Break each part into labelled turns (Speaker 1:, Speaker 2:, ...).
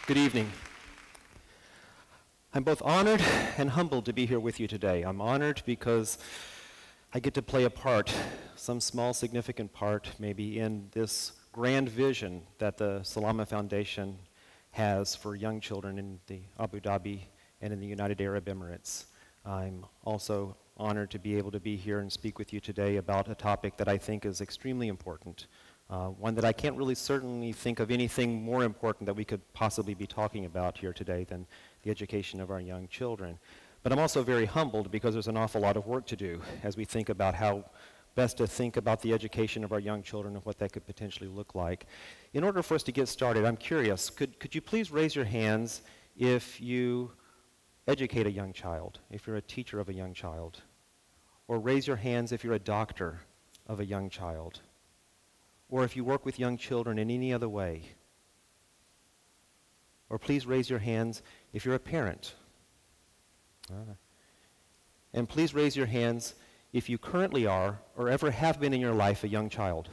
Speaker 1: Good evening. I'm both honored and humbled to be here with you today. I'm honored because I get to play a part, some small significant part maybe, in this grand vision that the Salama Foundation has for young children in the Abu Dhabi and in the United Arab Emirates. I'm also honored to be able to be here and speak with you today about a topic that I think is extremely important. One that I can't really certainly think of anything more important that we could possibly be talking about here today than the education of our young children. But I'm also very humbled because there's an awful lot of work to do as we think about how best to think about the education of our young children and what that could potentially look like. In order for us to get started, I'm curious, could you please raise your hands if you educate a young child, if you're a teacher of a young child? Or raise your hands if you're a doctor of a young child? Or if you work with young children in any other way? Or please raise your hands if you're a parent. And please raise your hands if you currently are or ever have been in your life a young child.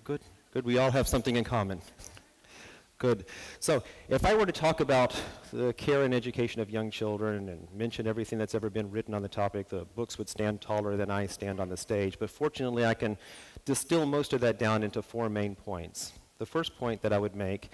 Speaker 1: Good. We all have something in common. Good. So if I were to talk about the care and education of young children and mention everything that's ever been written on the topic, the books would stand taller than I stand on the stage. But fortunately, I can distill most of that down into 4 main points. The first point that I would make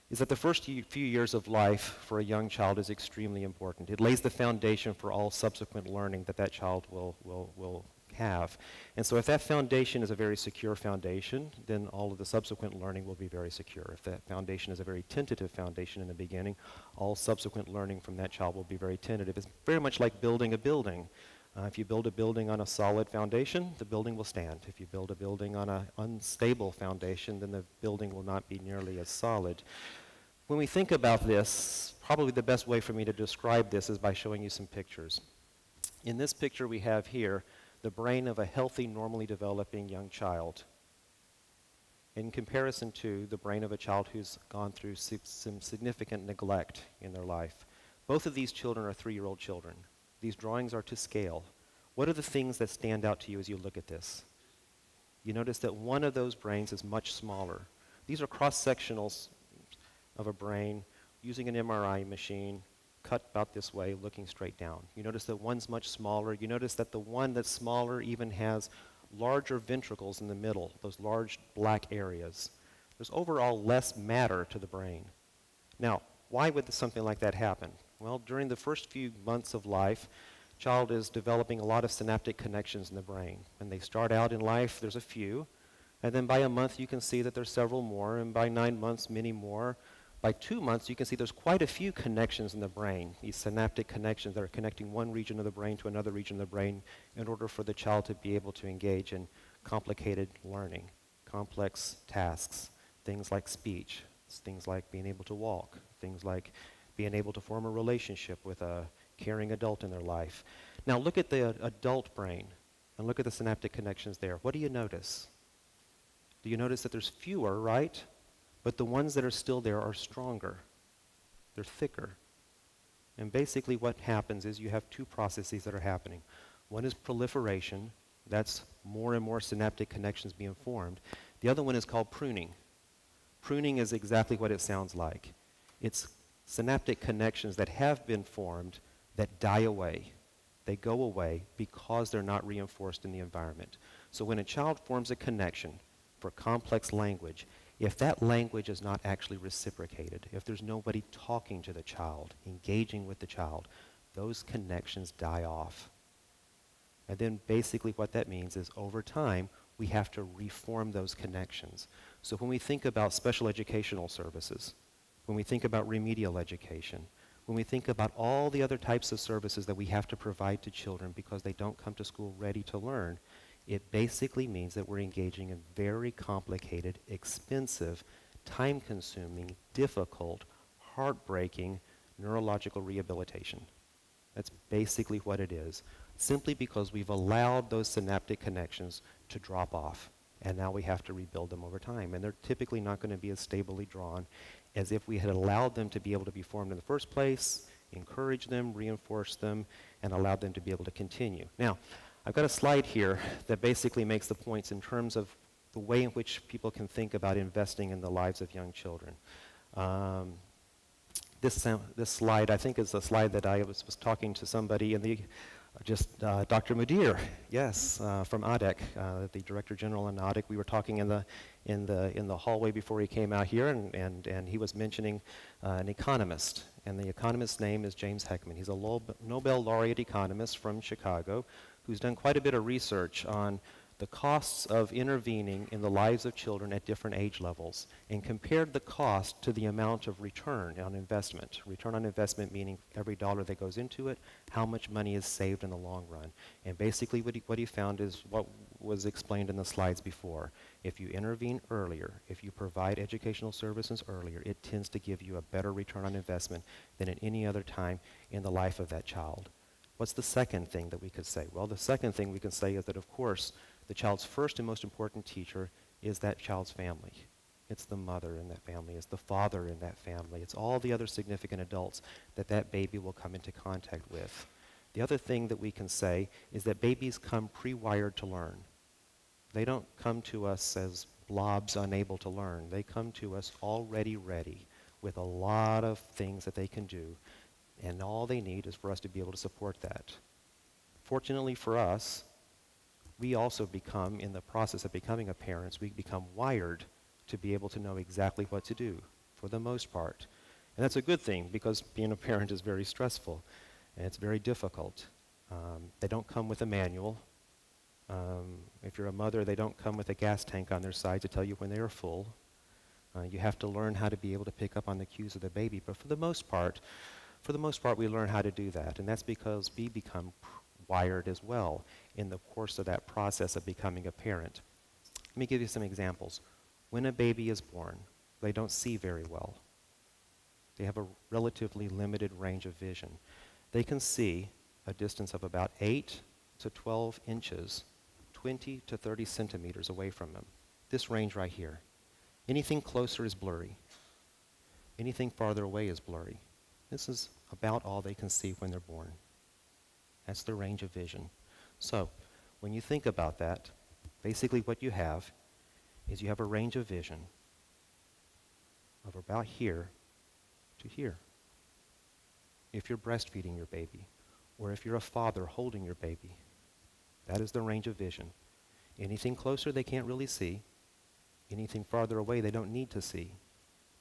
Speaker 1: is that the first few years of life for a young child is extremely important. It lays the foundation for all subsequent learning that child will have. And so if that foundation is a very secure foundation, then all of the subsequent learning will be very secure. If that foundation is a very tentative foundation in the beginning, all subsequent learning from that child will be very tentative. It's very much like building a building. If you build a building on a solid foundation, the building will stand. If you build a building on an unstable foundation, then the building will not be nearly as solid. When we think about this, probably the best way for me to describe this is by showing you some pictures. In this picture we have here the brain of a healthy, normally developing young child in comparison to the brain of a child who's gone through some significant neglect in their life. Both of these children are 3-year-old children. These drawings are to scale. What are the things that stand out to you as you look at this? You notice that one of those brains is much smaller. These are cross-sectionals of a brain using an MRI machine, cut about this way, looking straight down. You notice that one's much smaller. You notice that the one that's smaller even has larger ventricles in the middle, those large black areas. There's overall less matter to the brain. Now, why would something like that happen? Well, during the first few months of life, child is developing a lot of synaptic connections in the brain. When they start out in life, there's a few, and then by a month you can see that there's several more, and by 9 months, many more. By 2 months, you can see there's quite a few connections in the brain, these synaptic connections that are connecting one region of the brain to another region of the brain in order for the child to be able to engage in complicated learning, complex tasks, things like speech, things like being able to walk, things like being able to form a relationship with a caring adult in their life. Now look at the adult brain and look at the synaptic connections there. What do you notice? Do you notice that there's fewer, right? But the ones that are still there are stronger. They're thicker. And basically what happens is you have 2 processes that are happening. One is proliferation. That's more and more synaptic connections being formed. The other one is called pruning. Pruning is exactly what it sounds like. It's synaptic connections that have been formed that die away. They go away because they're not reinforced in the environment. So when a child forms a connection for complex language, if that language is not actually reciprocated, if there's nobody talking to the child, engaging with the child, those connections die off. And then basically what that means is over time, we have to reform those connections. So when we think about special educational services, when we think about remedial education, when we think about all the other types of services that we have to provide to children because they don't come to school ready to learn, it basically means that we're engaging in very complicated, expensive, time-consuming, difficult, heartbreaking neurological rehabilitation. That's basically what it is, simply because we've allowed those synaptic connections to drop off, and now we have to rebuild them over time. And they're typically not going to be as stably drawn as if we had allowed them to be able to be formed in the first place, encouraged them, reinforced them, and allowed them to be able to continue. Now, I've got a slide here that basically makes the points in terms of the way in which people can think about investing in the lives of young children. This slide, I think, is a slide that I was talking to somebody in the, Dr. Mudir, yes, from ADEC, the Director General in ADEC. We were talking in the hallway before he came out here, and he was mentioning an economist, and the economist's name is James Heckman. He's a Nobel laureate economist from Chicago who's done quite a bit of research on the costs of intervening in the lives of children at different age levels and compared the cost to the amount of return on investment. Return on investment meaning every dollar that goes into it, how much money is saved in the long run. And basically what he found is what was explained in the slides before. If you intervene earlier, if you provide educational services earlier, it tends to give you a better return on investment than at any other time in the life of that child. What's the second thing that we could say? Well, the second thing we can say is that, of course, the child's first and most important teacher is that child's family. It's the mother in that family. It's the father in that family. It's all the other significant adults that that baby will come into contact with. The other thing that we can say is that babies come pre-wired to learn. They don't come to us as blobs unable to learn. They come to us already ready with a lot of things that they can do, and all they need is for us to be able to support that. Fortunately for us, we also become, in the process of becoming a parent, we become wired to be able to know exactly what to do, for the most part. And that's a good thing, because being a parent is very stressful, and it's very difficult. They don't come with a manual. If you're a mother, they don't come with a gas tank on their side to tell you when they are full. You have to learn how to be able to pick up on the cues of the baby, but for the most part, we learn how to do that, and that's because we become wired as well in the course of that process of becoming a parent. Let me give you some examples. When a baby is born, they don't see very well. They have a relatively limited range of vision. They can see a distance of about 8 to 12 inches, 20 to 30 centimeters away from them. This range right here. Anything closer is blurry. Anything farther away is blurry. This is about all they can see when they're born. That's the range of vision. So, when you think about that, basically what you have is you have a range of vision of about here to here. If you're breastfeeding your baby, or if you're a father holding your baby, that is the range of vision. Anything closer they can't really see. Anything farther away they don't need to see,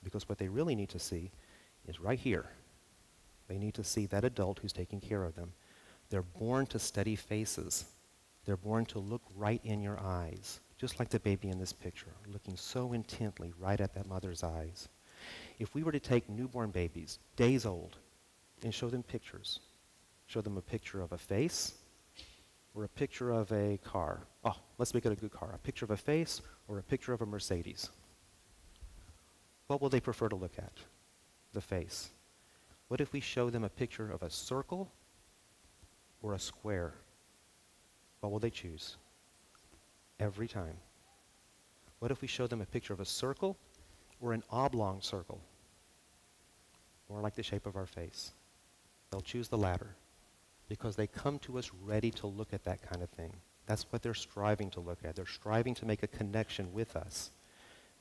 Speaker 1: because what they really need to see is right here. They need to see that adult who's taking care of them. They're born to study faces. They're born to look right in your eyes, just like the baby in this picture, looking so intently right at that mother's eyes. If we were to take newborn babies, days old, and show them pictures, show them a picture of a face or a picture of a car. Oh, let's make it a good car. A picture of a face or a picture of a Mercedes. What will they prefer to look at? The face. What if we show them a picture of a circle or a square? What will they choose? Every time. What if we show them a picture of a circle or an oblong circle? More like the shape of our face. They'll choose the latter because they come to us ready to look at that kind of thing. That's what they're striving to look at. They're striving to make a connection with us.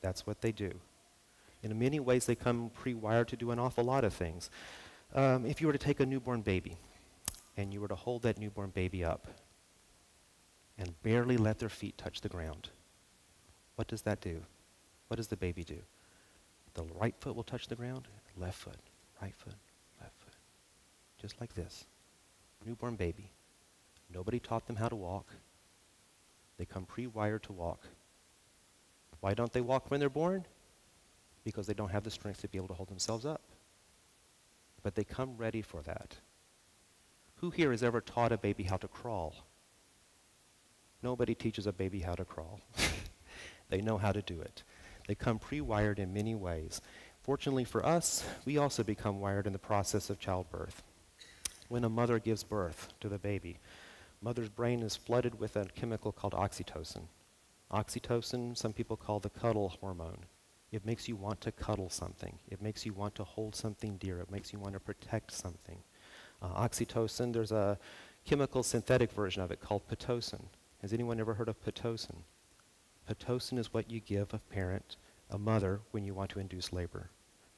Speaker 1: That's what they do. In many ways, they come pre-wired to do an awful lot of things. If you were to take a newborn baby and you were to hold that newborn baby up and barely let their feet touch the ground, what does that do? What does the baby do? The right foot will touch the ground, left foot, right foot, left foot. Just like this. Newborn baby. Nobody taught them how to walk. They come pre-wired to walk. Why don't they walk when they're born? Because they don't have the strength to be able to hold themselves up. But they come ready for that. Who here has ever taught a baby how to crawl? Nobody teaches a baby how to crawl. They know how to do it. They come pre-wired in many ways. Fortunately for us, we also become wired in the process of childbirth. When a mother gives birth to the baby, mother's brain is flooded with a chemical called oxytocin. Oxytocin, some people call the cuddle hormone. It makes you want to cuddle something. It makes you want to hold something dear. It makes you want to protect something. Oxytocin, there's a chemical synthetic version of it called Pitocin. Has anyone ever heard of Pitocin? Pitocin is what you give a parent, a mother, when you want to induce labor.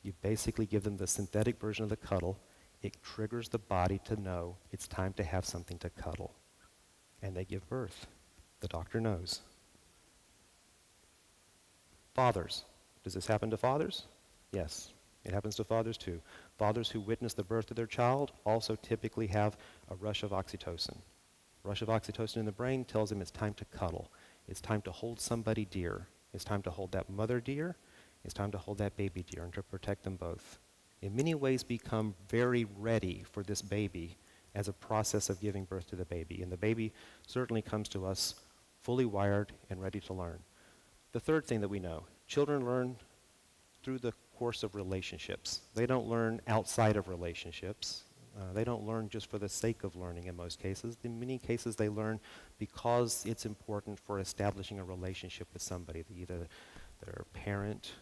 Speaker 1: You basically give them the synthetic version of the cuddle. It triggers the body to know it's time to have something to cuddle. And they give birth. The doctor knows. Fathers. Does this happen to fathers? Yes, it happens to fathers too. Fathers who witness the birth of their child also typically have a rush of oxytocin. Rush of oxytocin in the brain tells them it's time to cuddle. It's time to hold somebody dear. It's time to hold that mother dear. It's time to hold that baby dear and to protect them both. In many ways become very ready for this baby as a process of giving birth to the baby. And the baby certainly comes to us fully wired and ready to learn. The third thing that we know, children learn through the course of relationships. They don't learn outside of relationships. They don't learn just for the sake of learning in most cases. In many cases, they learn because it's important for establishing a relationship with somebody, either their parent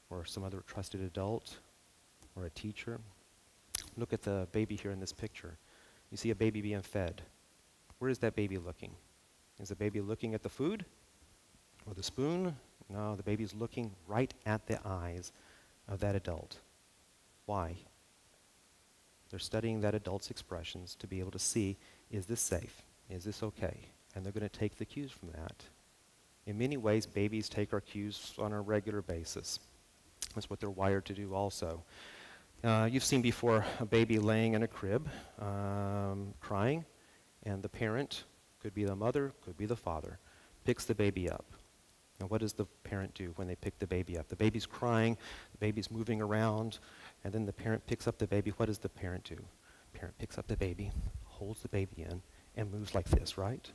Speaker 1: or some other trusted adult or a teacher. Look at the baby here in this picture. You see a baby being fed. Where is that baby looking? Is the baby looking at the food or the spoon? No, the baby's looking right at the eyes of that adult. Why? They're studying that adult's expressions to be able to see, is this safe? Is this okay? And they're going to take the cues from that. In many ways, babies take our cues on a regular basis. That's what they're wired to do also. You've seen before a baby laying in a crib, crying, and the parent, could be the mother, could be the father, picks the baby up. And what does the parent do when they pick the baby up? The baby's crying, the baby's moving around, and then the parent picks up the baby. What does the parent do? The parent picks up the baby, holds the baby in, and moves like this, right?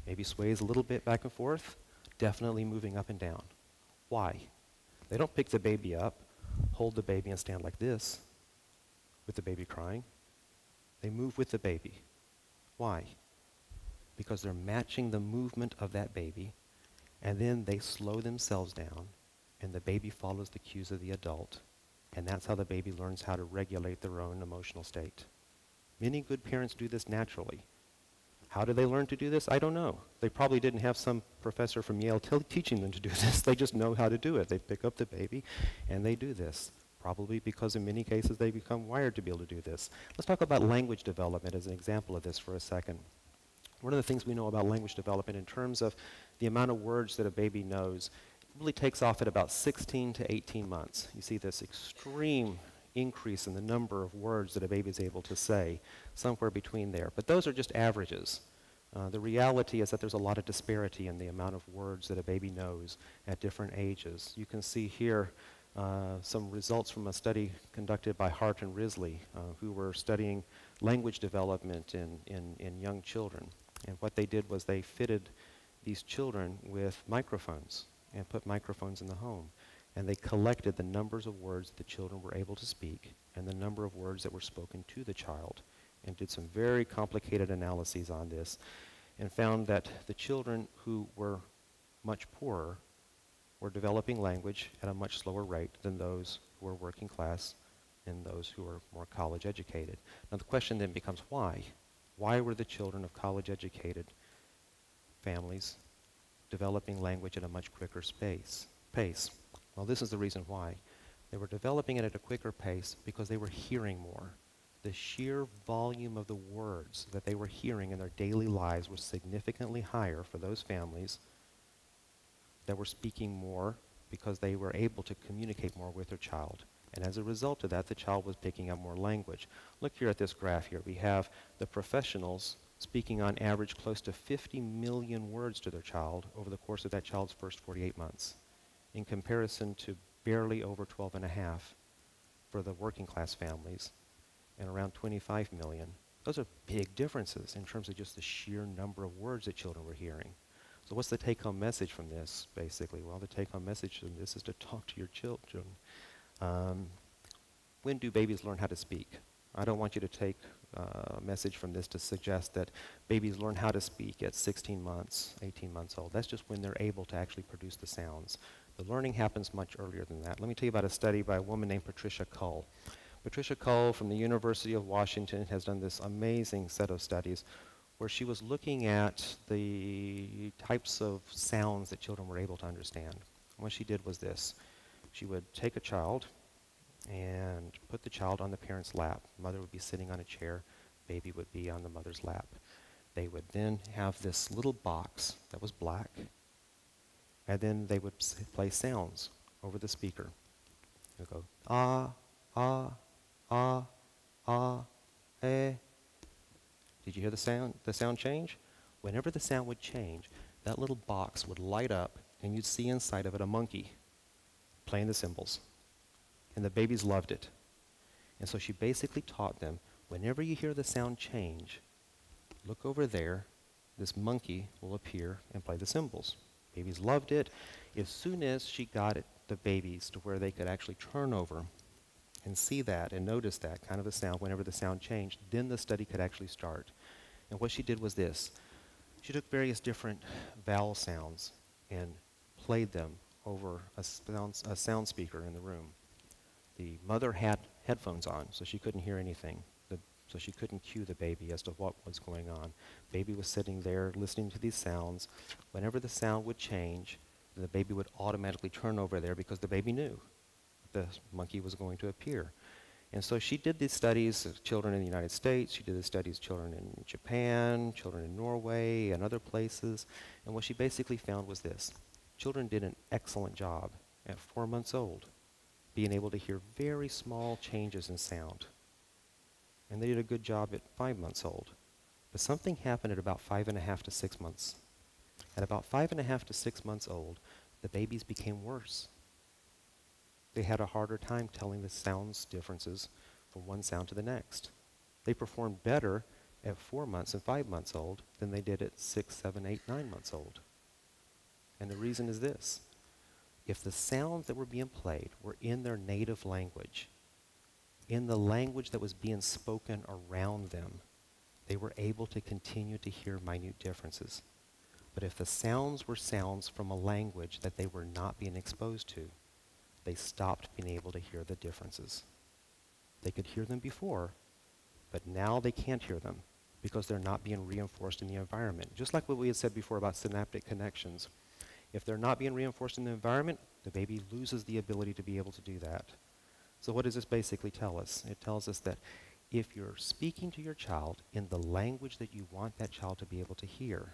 Speaker 1: Maybe sways a little bit back and forth, definitely moving up and down. Why? They don't pick the baby up, hold the baby, and stand like this with the baby crying. They move with the baby. Why? Because they're matching the movement of that baby, and then they slow themselves down, and the baby follows the cues of the adult, and that's how the baby learns how to regulate their own emotional state. Many good parents do this naturally. How do they learn to do this? I don't know. They probably didn't have some professor from Yale teaching them to do this. They just know how to do it. They pick up the baby, and they do this, probably because in many cases they become wired to be able to do this. Let's talk about language development as an example of this for a second. One of the things we know about language development in terms of the amount of words that a baby knows, it really takes off at about 16 to 18 months. You see this extreme increase in the number of words that a baby is able to say, somewhere between there. But those are just averages. The reality is that there's a lot of disparity in the amount of words that a baby knows at different ages. You can see here some results from a study conducted by Hart and Risley, who were studying language development in young children. And what they did was they fitted these children with microphones and put microphones in the home. And they collected the numbers of words the children were able to speak and the number of words that were spoken to the child, and did some very complicated analyses on this, and found that the children who were much poorer were developing language at a much slower rate than those who were working class and those who were more college educated. Now the question then becomes why? Why were the children of college educated families developing language at a much quicker pace? Well, this is the reason why. They were developing it at a quicker pace because they were hearing more. The sheer volume of the words that they were hearing in their daily lives was significantly higher for those families that were speaking more because they were able to communicate more with their child. And as a result of that, the child was picking up more language. Look here at this graph here. We have the professionals speaking on average close to 50 million words to their child over the course of that child's first 48 months, in comparison to barely over 12 and a half for the working class families, and around 25 million. Those are big differences in terms of just the sheer number of words that children were hearing. So what's the take-home message from this, basically? Well, the take-home message from this is to talk to your children. When do babies learn how to speak? I don't want you to take a message from this to suggest that babies learn how to speak at 16 months, 18 months old. That's just when they're able to actually produce the sounds. The learning happens much earlier than that. Let me tell you about a study by a woman named Patricia Cull. Patricia Cull from the University of Washington has done this amazing set of studies where she was looking at the types of sounds that children were able to understand. What she did was this. She would take a child and put the child on the parent's lap. Mother would be sitting on a chair, baby would be on the mother's lap. They would then have this little box that was black, and then they would play sounds over the speaker. They would go, ah, ah, ah, ah, eh. Did you hear the sound change? Whenever the sound would change, that little box would light up, and you'd see inside of it a monkey playing the cymbals. And the babies loved it. And so she basically taught them, whenever you hear the sound change, look over there, this monkey will appear and play the cymbals. Babies loved it. As soon as she got the babies to where they could actually turn over and see that and notice that kind of a sound whenever the sound changed, then the study could actually start. And what she did was this. She took various different vowel sounds and played them over a sound speaker in the room. The mother had headphones on, so she couldn't hear anything. So she couldn't cue the baby as to what was going on. Baby was sitting there listening to these sounds. Whenever the sound would change, the baby would automatically turn over there because the baby knew the monkey was going to appear. And so she did these studies of children in the United States. She did the studies of children in Japan, children in Norway, and other places. And what she basically found was this. Children did an excellent job at 4 months old, being able to hear very small changes in sound. And they did a good job at 5 months old. But something happened at about 5.5 to 6 months. At about 5.5 to 6 months old, the babies became worse. They had a harder time telling the sounds differences from one sound to the next. They performed better at 4 months and 5 months old than they did at 6, 7, 8, 9 months old. And the reason is this. If the sounds that were being played were in their native language, in the language that was being spoken around them, they were able to continue to hear minute differences. But if the sounds were sounds from a language that they were not being exposed to, they stopped being able to hear the differences. They could hear them before, but now they can't hear them because they're not being reinforced in the environment. Just like what we had said before about synaptic connections. If they're not being reinforced in the environment, the baby loses the ability to be able to do that. So what does this basically tell us? It tells us that if you're speaking to your child in the language that you want that child to be able to hear,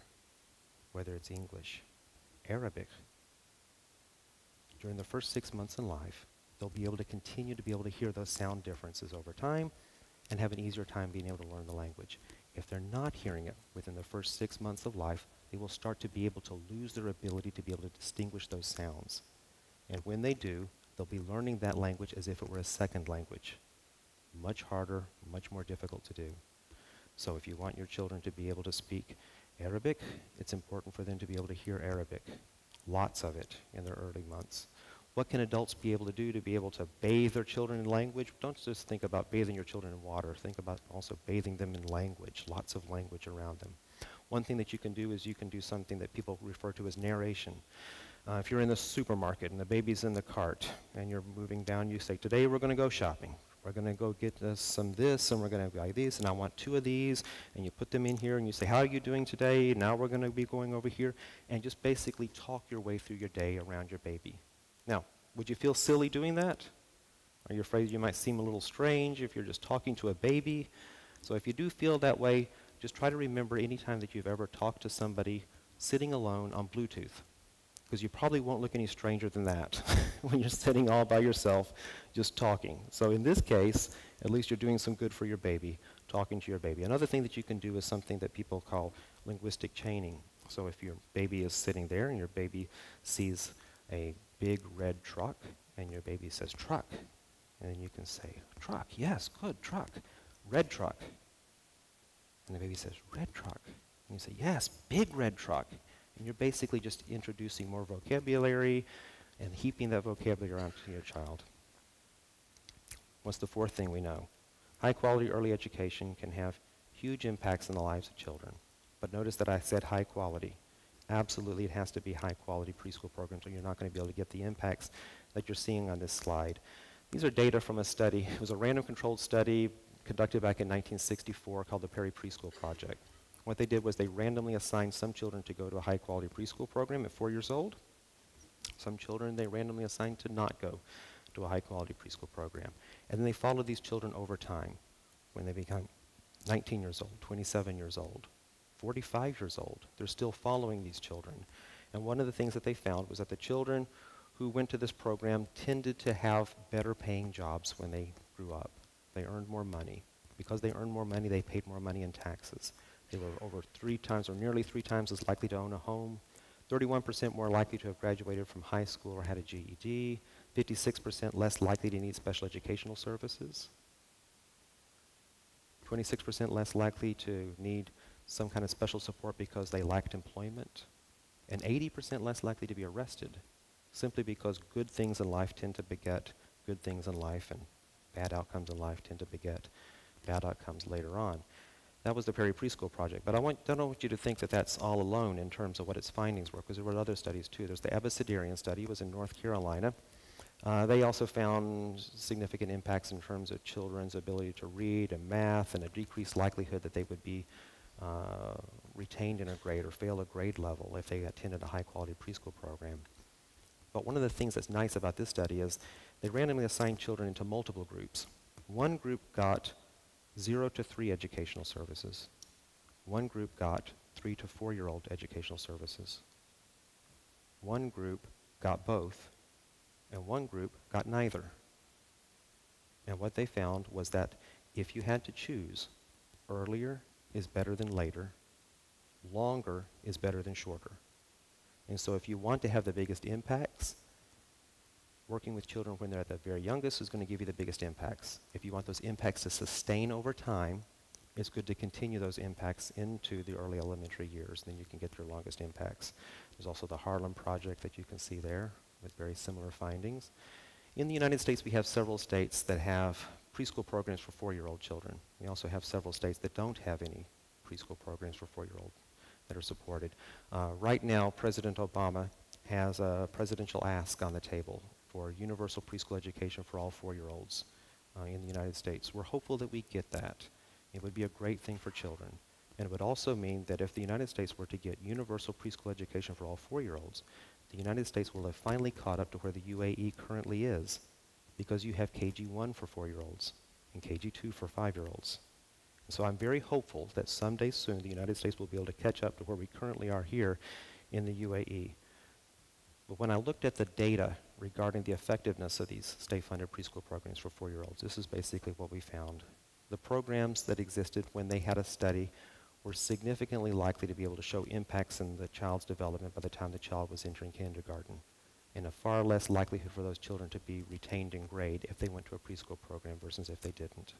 Speaker 1: whether it's English, Arabic, during the first 6 months in life, they'll be able to continue to be able to hear those sound differences over time and have an easier time being able to learn the language. If they're not hearing it within the first 6 months of life, they will start to be able to lose their ability to be able to distinguish those sounds. And when they do, they'll be learning that language as if it were a second language. Much harder, much more difficult to do. So if you want your children to be able to speak Arabic, it's important for them to be able to hear Arabic. Lots of it in their early months. What can adults be able to do to be able to bathe their children in language? Don't just think about bathing your children in water. Think about also bathing them in language, lots of language around them. One thing that you can do is you can do something that people refer to as narration. If you're in the supermarket and the baby's in the cart and you're moving down, you say, today we're going to go shopping. We're going to go get some this, and we're going to buy these, and I want 2 of these, and you put them in here, and you say, how are you doing today? Now we're going to be going over here, and just basically talk your way through your day around your baby. Now, would you feel silly doing that? Are you afraid you might seem a little strange if you're just talking to a baby? So if you do feel that way, just try to remember any time that you've ever talked to somebody sitting alone on Bluetooth, because you probably won't look any stranger than that when you're sitting all by yourself just talking. So in this case, at least you're doing some good for your baby, talking to your baby. Another thing that you can do is something that people call linguistic chaining. So if your baby is sitting there and your baby sees a big red truck and your baby says truck, and then you can say truck, yes, good, truck, red truck. And the baby says red truck. And you say, yes, big red truck. And you're basically just introducing more vocabulary and heaping that vocabulary onto your child. What's the 4th thing we know? High-quality early education can have huge impacts in the lives of children. But notice that I said high quality. Absolutely, it has to be high-quality preschool programs, or you're not going to be able to get the impacts that you're seeing on this slide. These are data from a study. It was a random controlled study conducted back in 1964 called the Perry Preschool Project. What they did was they randomly assigned some children to go to a high-quality preschool program at 4 years old. Some children they randomly assigned to not go to a high-quality preschool program. And then they follow these children over time when they become 19 years old, 27 years old, 45 years old. They're still following these children. And one of the things that they found was that the children who went to this program tended to have better paying jobs when they grew up. They earned more money. Because they earned more money, they paid more money in taxes. They were over 3 times or nearly 3 times as likely to own a home, 31% more likely to have graduated from high school or had a GED, 56% less likely to need special educational services, 26% less likely to need some kind of special support because they lacked employment, and 80% less likely to be arrested, simply because good things in life tend to beget good things in life, and bad outcomes in life tend to beget bad outcomes later on. That was the Perry Preschool Project. But don't want you to think that that's all alone in terms of what its findings were, because there were other studies too. There's the Abecedarian study. It was in North Carolina. They also found significant impacts in terms of children's ability to read and math, and a decreased likelihood that they would be retained in a grade or fail a grade level if they attended a high-quality preschool program. But one of the things that's nice about this study is they randomly assigned children into multiple groups. One group got 0 to 3 educational services. One group got 3 to 4-year-old educational services. One group got both, and one group got neither. And what they found was that if you had to choose, earlier is better than later, longer is better than shorter. And so if you want to have the biggest impacts, working with children when they're at the very youngest is going to give you the biggest impacts. If you want those impacts to sustain over time, it's good to continue those impacts into the early elementary years. Then you can get your longest impacts. There's also the Harlem Project that you can see there with very similar findings. In the United States, we have several states that have preschool programs for 4-year-old children. We also have several states that don't have any preschool programs for 4-year-old that are supported. Right now, President Obama has a presidential ask on the table for universal preschool education for all 4-year-olds in the United States. We're hopeful that we get that. It would be a great thing for children. And it would also mean that if the United States were to get universal preschool education for all 4-year-olds, the United States will have finally caught up to where the UAE currently is, because you have KG1 for 4-year-olds and KG2 for 5-year-olds. So I'm very hopeful that someday soon the United States will be able to catch up to where we currently are here in the UAE. But when I looked at the data regarding the effectiveness of these state-funded preschool programs for 4-year-olds, this is basically what we found. The programs that existed when they had a study were significantly likely to be able to show impacts in the child's development by the time the child was entering kindergarten, and a far less likelihood for those children to be retained in grade if they went to a preschool program versus if they didn't.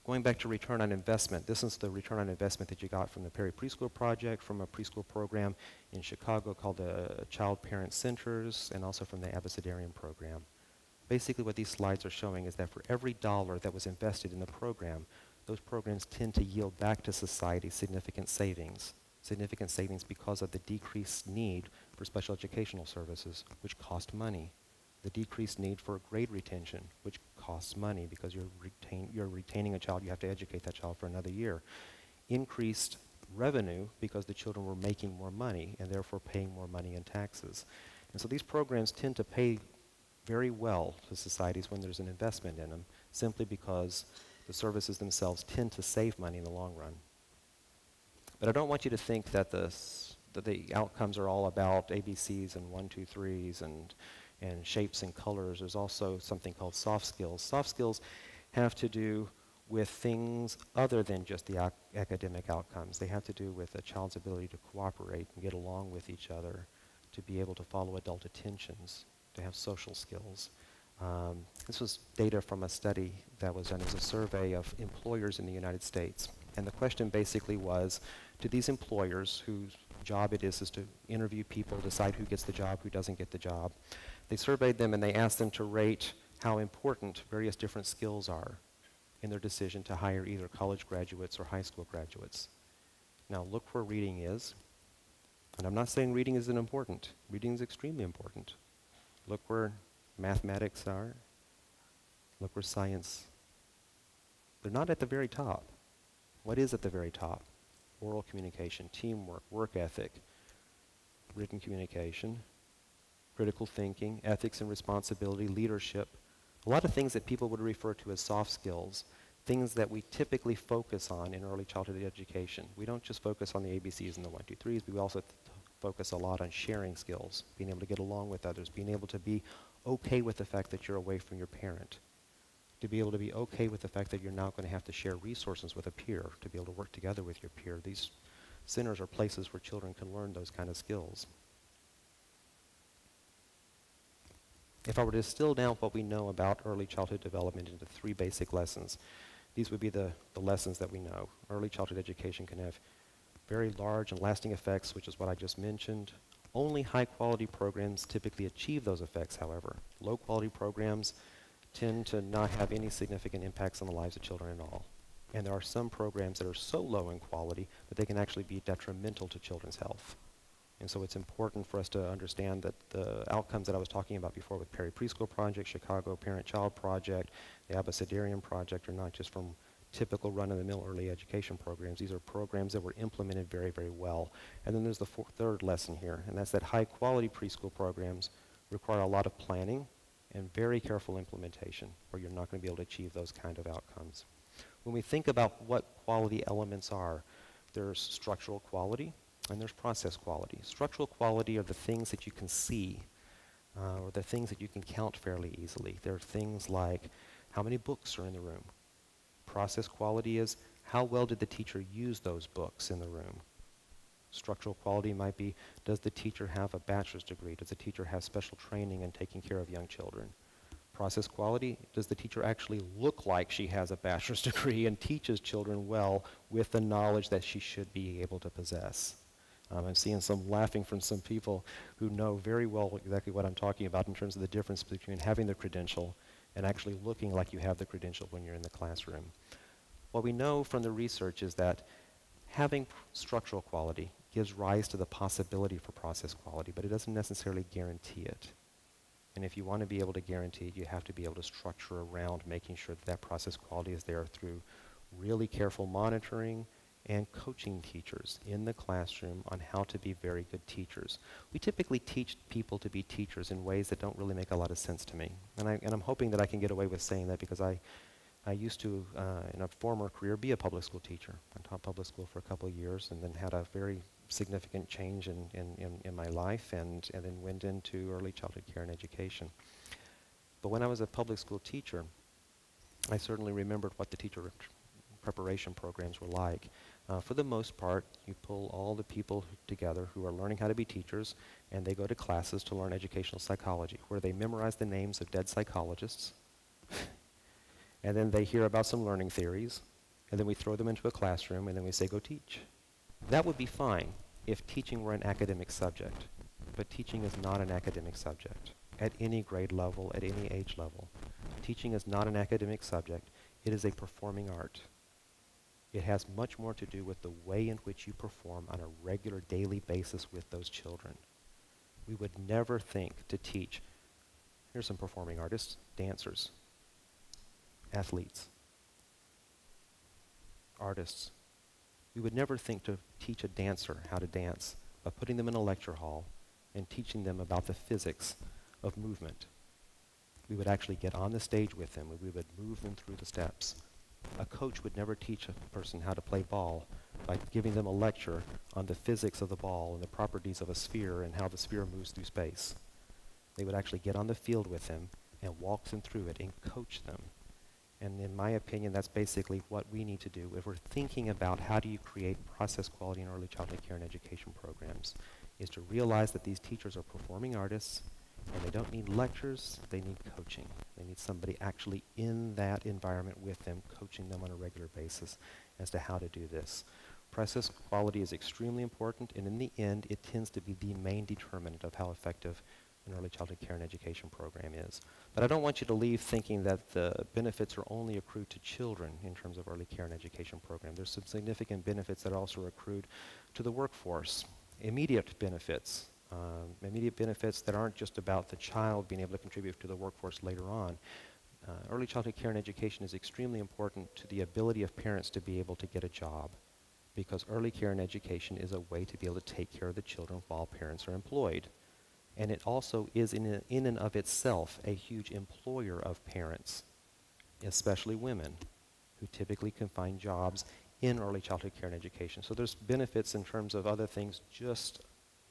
Speaker 1: Going back to return on investment, this is the return on investment that you got from the Perry Preschool Project, from a preschool program in Chicago called the Child Parent Centers, and also from the Abecedarian program. Basically what these slides are showing is that for every dollar that was invested in the program, those programs tend to yield back to society significant savings because of the decreased need for special educational services, which cost money. The decreased need for grade retention, which costs money because you're retaining a child, you have to educate that child for another year. Increased revenue because the children were making more money and therefore paying more money in taxes. And so these programs tend to pay very well to societies when there's an investment in them, simply because the services themselves tend to save money in the long run. But I don't want you to think that the outcomes are all about ABCs and 1, 2, 3s and shapes and colors. There's also something called soft skills. Soft skills have to do with things other than just the academic outcomes. They have to do with a child's ability to cooperate and get along with each other, to be able to follow adult attentions, to have social skills. This was data from a study that was done as a survey of employers in the United States. And the question basically was, to these employers whose job it is to interview people, decide who gets the job, who doesn't get the job, they surveyed them and they asked them to rate how important various different skills are in their decision to hire either college graduates or high school graduates. Now look where reading is. And I'm not saying reading isn't important. Reading is extremely important. Look where mathematics are. Look where science. They're not at the very top. What is at the very top? Oral communication, teamwork, work ethic, written communication, critical thinking, ethics and responsibility, leadership, a lot of things that people would refer to as soft skills, things that we typically focus on in early childhood education. We don't just focus on the ABCs and the 1, 2, 3s, but we also focus a lot on sharing skills, being able to get along with others, being able to be okay with the fact that you're away from your parent, to be able to be okay with the fact that you're now going to have to share resources with a peer, to be able to work together with your peer. These centers are places where children can learn those kind of skills. If I were to distill down what we know about early childhood development into 3 basic lessons, these would be the lessons that we know. Early childhood education can have very large and lasting effects, which is what I just mentioned. Only high-quality programs typically achieve those effects, however. Low-quality programs tend to not have any significant impacts on the lives of children at all. And there are some programs that are so low in quality that they can actually be detrimental to children's health. And so it's important for us to understand that the outcomes that I was talking about before with Perry Preschool Project, Chicago Parent-Child Project, the Abecedarian Project are not just from typical run-of-the-mill early education programs. These are programs that were implemented very, very well. And then there's the third lesson here, and that's that high-quality preschool programs require a lot of planning and very careful implementation, or you're not going to be able to achieve those kind of outcomes. When we think about what quality elements are, there's structural quality, and there's process quality. Structural quality are the things that you can see, or the things that you can count fairly easily. There are things like how many books are in the room. Process quality is how well did the teacher use those books in the room. Structural quality might be, does the teacher have a bachelor's degree? Does the teacher have special training in taking care of young children? Process quality, does the teacher actually look like she has a bachelor's degree and teaches children well with the knowledge that she should be able to possess? I'm seeing some laughing from some people who know very well exactly what I'm talking about in terms of the difference between having the credential and actually looking like you have the credential when you're in the classroom. What we know from the research is that having structural quality gives rise to the possibility for process quality, but it doesn't necessarily guarantee it. And if you want to be able to guarantee it, you have to be able to structure around making sure that that process quality is there through really careful monitoring and coaching teachers in the classroom on how to be very good teachers. We typically teach people to be teachers in ways that don't really make a lot of sense to me. And I'm hoping that I can get away with saying that because I used to, in a former career, be a public school teacher. I taught public school for a couple of years and then had a very significant change in my life and then went into early childhood care and education. But when I was a public school teacher, I certainly remembered what the teacher preparation programs were like. For the most part, you pull all the people together who are learning how to be teachers, and they go to classes to learn educational psychology, where they memorize the names of dead psychologists, and then they hear about some learning theories, and then we throw them into a classroom, and then we say, go teach. That would be fine if teaching were an academic subject, but teaching is not an academic subject at any grade level, at any age level. Teaching is not an academic subject. It is a performing art. It has much more to do with the way in which you perform on a regular daily basis with those children. We would never think to teach, here's some performing artists, dancers, athletes, artists. We would never think to teach a dancer how to dance by putting them in a lecture hall and teaching them about the physics of movement. We would actually get on the stage with them and we would move them through the steps. A coach would never teach a person how to play ball by giving them a lecture on the physics of the ball and the properties of a sphere and how the sphere moves through space. They would actually get on the field with them and walk them through it and coach them. And in my opinion, that's basically what we need to do if we're thinking about how do you create process quality in early childhood care and education programs, is to realize that these teachers are performing artists and they don't need lectures, they need coaching. They need somebody actually in that environment with them, coaching them on a regular basis as to how to do this. Process quality is extremely important, and in the end, it tends to be the main determinant of how effective an early childhood care and education program is. But I don't want you to leave thinking that the benefits are only accrued to children in terms of early care and education program. There's some significant benefits that are also accrued to the workforce. Immediate benefits that aren't just about the child being able to contribute to the workforce later on. Early childhood care and education is extremely important to the ability of parents to be able to get a job, because early care and education is a way to be able to take care of the children while parents are employed. And it also is in and of itself a huge employer of parents, especially women, who typically can find jobs in early childhood care and education. So there's benefits in terms of other things,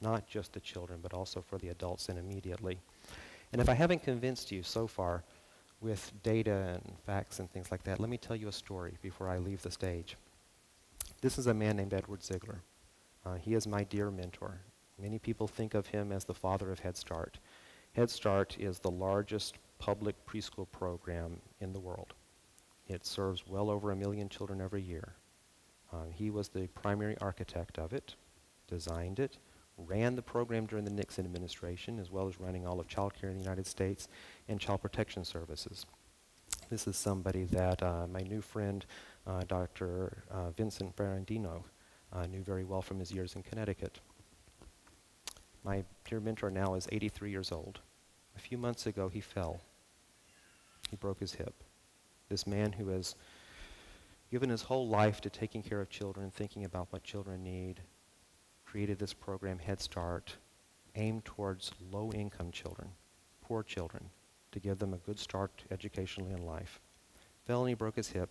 Speaker 1: not just the children, but also for the adults and immediately. And if I haven't convinced you so far with data and facts and things like that, let me tell you a story before I leave the stage. This is a man named Edward Ziegler. He is my dear mentor. Many people think of him as the father of Head Start. Head Start is the largest public preschool program in the world. It serves well over 1 million children every year. He was the primary architect of it, designed it, ran the program during the Nixon administration, as well as running all of child care in the United States and child protection services. This is somebody that my new friend, Dr. Vincent Ferrandino, knew very well from his years in Connecticut. My dear mentor now is 83 years old. A few months ago, he fell. He broke his hip. This man who has given his whole life to taking care of children, thinking about what children need, created this program, Head Start, aimed towards low-income children, poor children, to give them a good start educationally in life. Fell and he broke his hip,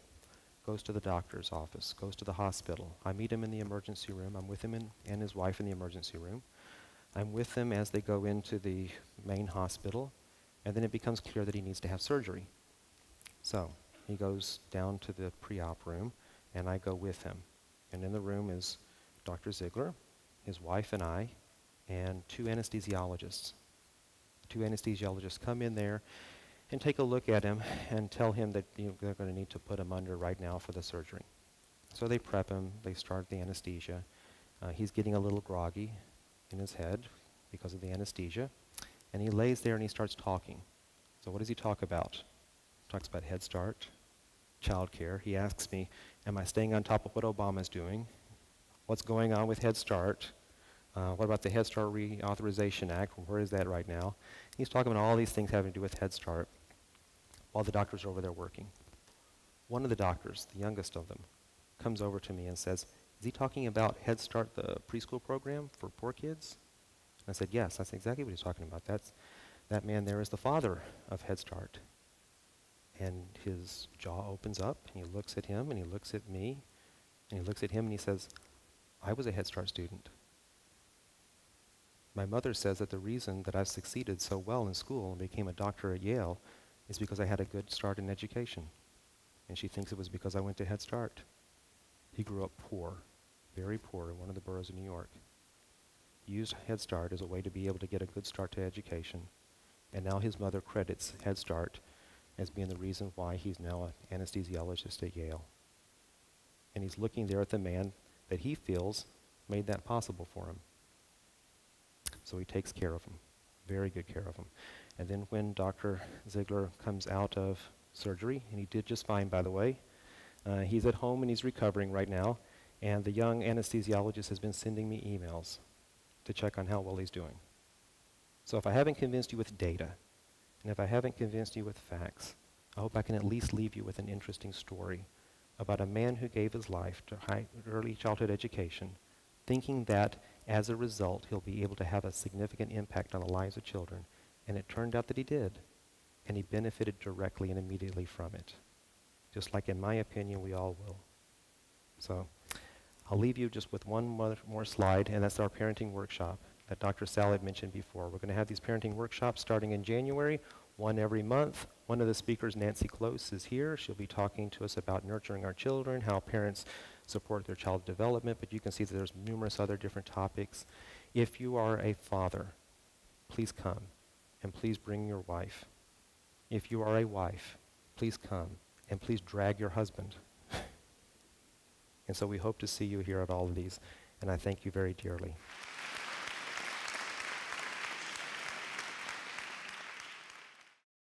Speaker 1: goes to the doctor's office, goes to the hospital. I meet him in the emergency room. I'm with him and his wife in the emergency room. I'm with them as they go into the main hospital, and then it becomes clear that he needs to have surgery. So he goes down to the pre-op room, and I go with him. And in the room is Dr. Ziegler, his wife and I, and 2 anesthesiologists. 2 anesthesiologists come in there and take a look at him and tell him that they're going to need to put him under right now for the surgery. So they prep him, they start the anesthesia. He's getting a little groggy in his head because of the anesthesia, and he lays there and he starts talking. So what does he talk about? Talks about Head Start, child care. He asks me, am I staying on top of what Obama's doing? What's going on with Head Start? What about the Head Start Reauthorization Act? Where is that right now? He's talking about all these things having to do with Head Start while the doctors are over there working. One of the doctors, the youngest of them, comes over to me and says, is he talking about Head Start, the preschool program for poor kids? And I said, yes, that's exactly what he's talking about. That man there is the father of Head Start. And his jaw opens up, and he looks at him, and he looks at me, and he looks at him, and he says, I was a Head Start student. My mother says that the reason that I've succeeded so well in school and became a doctor at Yale is because I had a good start in education. And she thinks it was because I went to Head Start. He grew up poor, very poor in one of the boroughs of New York. Used Head Start as a way to be able to get a good start to education. And now his mother credits Head Start as being the reason why he's now an anesthesiologist at Yale. And he's looking there at the man that he feels made that possible for him. So he takes care of him, very good care of him. And then when Dr. Ziegler comes out of surgery, and he did just fine, by the way, he's at home and he's recovering right now, and the young anesthesiologist has been sending me emails to check on how well he's doing. So if I haven't convinced you with data, and if I haven't convinced you with facts, I hope I can at least leave you with an interesting story about a man who gave his life to early childhood education, thinking that as a result he'll be able to have a significant impact on the lives of children. And it turned out that he did, and he benefited directly and immediately from it. Just like, in my opinion, we all will. So I'll leave you just with one more slide, and that's our parenting workshop that Dr. Sal had mentioned before. We're going to have these parenting workshops starting in January, one every month. One of the speakers, Nancy Close, is here. She'll be talking to us about nurturing our children, how parents support their child development, but you can see that there's numerous other different topics. If you are a father, please come, and please bring your wife. If you are a wife, please come, and please drag your husband. And so we hope to see you here at all of these, and I thank you very dearly.